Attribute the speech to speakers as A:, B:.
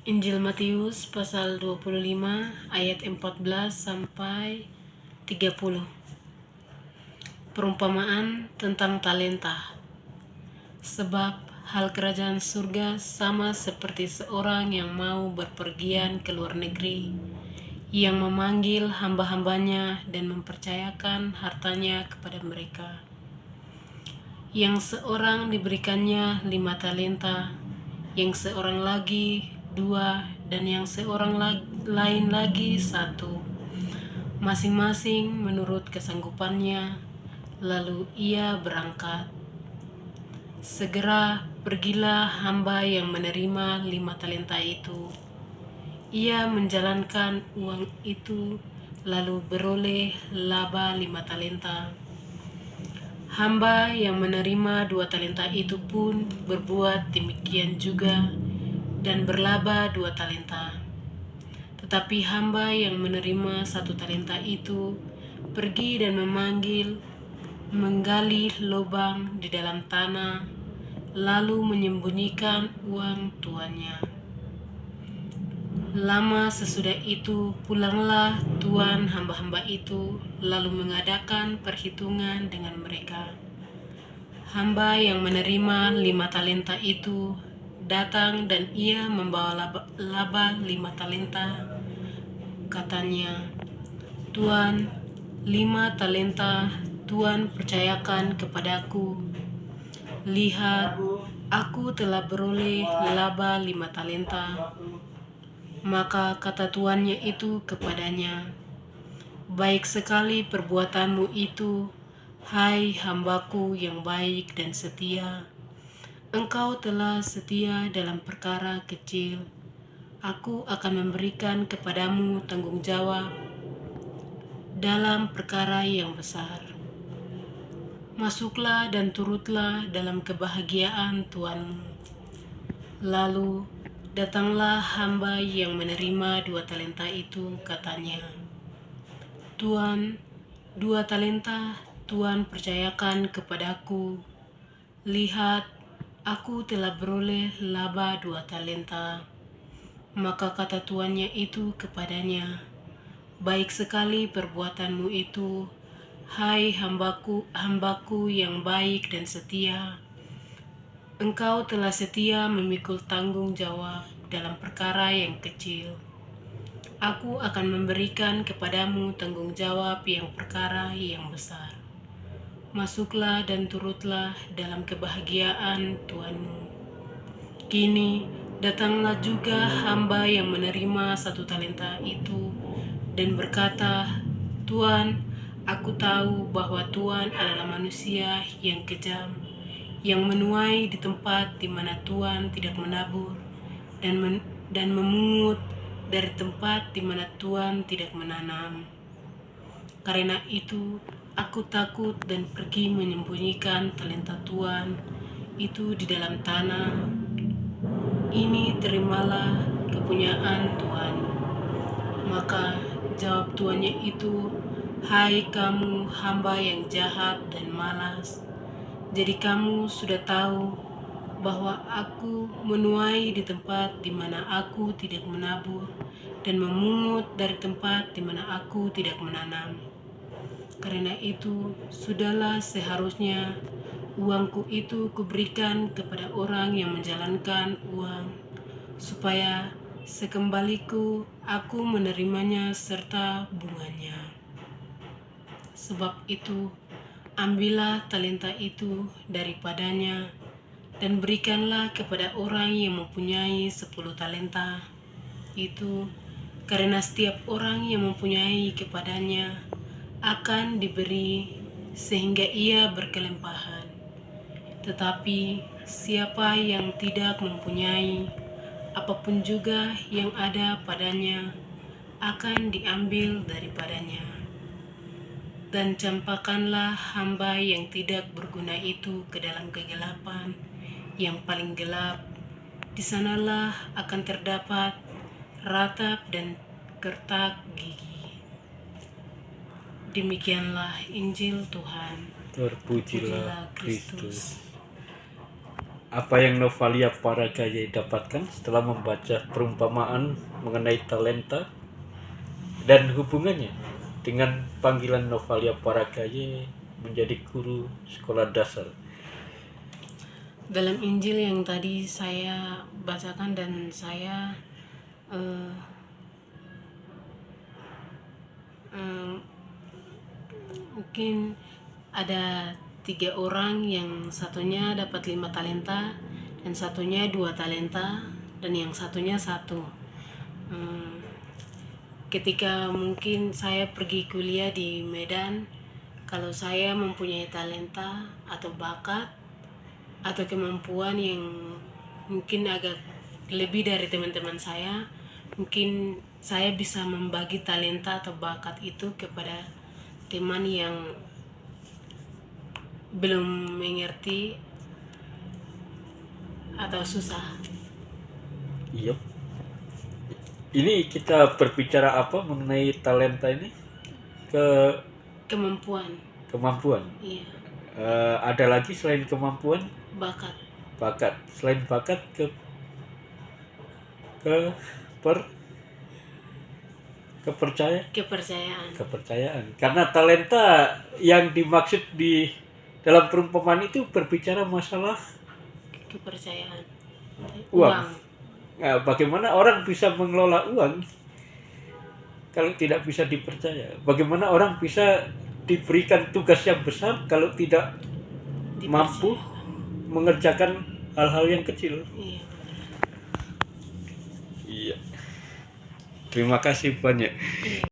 A: Injil Matius pasal 25 ayat 14 sampai 30. Perumpamaan tentang talenta. Sebab hal kerajaan surga sama seperti seorang yang mau berpergian ke luar negeri, yang memanggil hamba-hambanya dan mempercayakan hartanya kepada mereka. Yang seorang diberikannya 5 talenta, yang seorang lagi 2, dan yang seorang lain lagi 1, masing-masing menurut kesanggupannya. Lalu ia berangkat. Segera pergilah hamba yang menerima 5 talenta itu. Ia menjalankan uang itu, lalu beroleh laba 5 talenta. Hamba yang menerima 2 talenta itu pun berbuat demikian juga dan berlaba 2 talenta. Tetapi hamba yang menerima 1 talenta itu pergi dan menggali lubang di dalam tanah, lalu menyembunyikan uang tuannya. Lama sesudah itu pulanglah tuan hamba-hamba itu, lalu mengadakan perhitungan dengan mereka. Hamba yang menerima 5 talenta itu datang dan ia membawa laba 5 talenta. Katanya, "Tuan, 5 talenta Tuan percayakan kepadaku. Lihat, aku telah beroleh laba 5 talenta." Maka kata tuannya itu kepadanya, "Baik sekali perbuatanmu itu, hai hambaku yang baik dan setia. Engkau telah setia dalam perkara kecil. Aku akan memberikan kepadamu tanggung jawab dalam perkara yang besar. Masuklah dan turutlah dalam kebahagiaan tuanmu." Lalu datanglah hamba yang menerima 2 talenta itu, katanya, "Tuan, 2 talenta Tuan percayakan kepadaku. Lihat, aku telah beroleh laba 2 talenta." Maka kata tuannya itu kepadanya, "Baik sekali perbuatanmu itu, hai hambaku yang baik dan setia. Engkau telah setia memikul tanggung jawab dalam perkara yang kecil. Aku akan memberikan kepadamu tanggung jawab yang perkara yang besar. Masuklah dan turutlah dalam kebahagiaan tuanmu." Kini datanglah juga hamba yang menerima 1 talenta itu dan berkata, "Tuan, aku tahu bahwa Tuan adalah manusia yang kejam, yang menuai di tempat di mana Tuan tidak menabur, dan memungut dari tempat di mana Tuan tidak menanam. Karena itu aku takut dan pergi menyembunyikan talenta Tuan itu di dalam tanah. Ini terimalah kepunyaan Tuan." Maka jawab tuannya itu, "Hai kamu hamba yang jahat dan malas. Jadi kamu sudah tahu bahwa aku menuai di tempat di mana aku tidak menabur, dan memungut dari tempat di mana aku tidak menanam. Karena itu sudahlah seharusnya uangku itu kuberikan kepada orang yang menjalankan uang, supaya sekembaliku aku menerimanya serta bunganya. Sebab itu ambillah talenta itu daripadanya dan berikanlah kepada orang yang mempunyai 10 talenta itu, karena setiap orang yang mempunyai kepadanya akan diberi sehingga ia berkelimpahan. Tetapi siapa yang tidak mempunyai, apapun juga yang ada padanya akan diambil daripadanya. Dan campakkanlah hamba yang tidak berguna itu ke dalam kegelapan yang paling gelap. Di sanalah akan terdapat ratap dan gertak gigi." Demikianlah Injil Tuhan.
B: Terpujilah Kristus. Apa yang Novalia Paragaye dapatkan setelah membaca perumpamaan mengenai talenta dan hubungannya dengan panggilan Novalia Paragaye menjadi guru sekolah dasar?
A: Dalam Injil yang tadi saya bacakan dan saya eh, mungkin ada 3 orang, yang satunya dapat 5 talenta, dan satunya 2 talenta, dan yang satunya 1. Ketika mungkin saya pergi kuliah di Medan, kalau saya mempunyai talenta atau bakat atau kemampuan yang mungkin agak lebih dari teman-teman saya, mungkin saya bisa membagi talenta atau bakat itu kepada teman yang belum mengerti atau susah.
B: Iya. Ini kita berbicara apa mengenai talenta ini?
A: Kemampuan.
B: Kemampuan.
A: Iya.
B: Ada lagi selain kemampuan?
A: Bakat.
B: Bakat. Selain bakat kepercayaan. Karena talenta yang dimaksud di dalam perumpamaan itu berbicara masalah
A: Kepercayaan.
B: uang. Nah, bagaimana orang bisa mengelola uang kalau tidak bisa dipercaya? Bagaimana orang bisa diberikan tugas yang besar kalau tidak mampu mengerjakan hal-hal yang kecil? Iya. Terima kasih banyak.